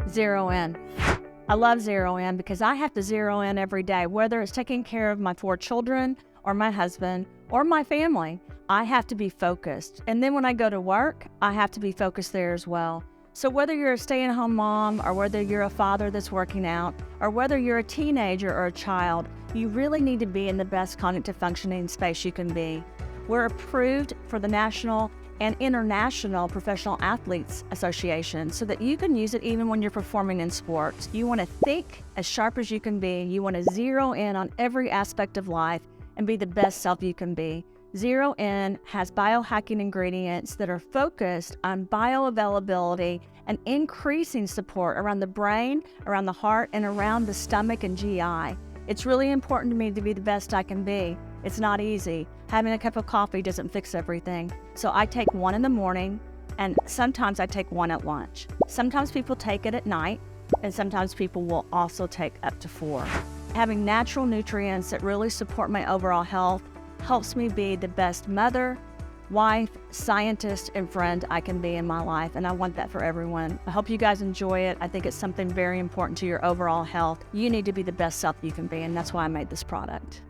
Zero in. I love zero in because I have to zero in every day, whether it's taking care of my 4 children or my husband or my family. I have to be focused. And then when I go to work, I have to be focused there as well. So whether you're a stay-at-home mom or whether you're a father that's working out or whether you're a teenager or a child, you really need to be in the best cognitive functioning space you can be. We're approved for the National and International Professional Athletes Association so that you can use it even when you're performing in sports. You want to think as sharp as you can be. You want to zero in on every aspect of life and be the best self you can be. Zero In has biohacking ingredients that are focused on bioavailability and increasing support around the brain, around the heart, and around the stomach and GI. It's really important to me to be the best I can be. It's not easy. Having a cup of coffee doesn't fix everything. So I take 1 in the morning, and sometimes I take 1 at lunch. Sometimes people take it at night, and sometimes people will also take up to 4. Having natural nutrients that really support my overall health helps me be the best mother, wife, scientist, and friend I can be in my life, and I want that for everyone. I hope you guys enjoy it. I think it's something very important to your overall health. You need to be the best self you can be, and that's why I made this product.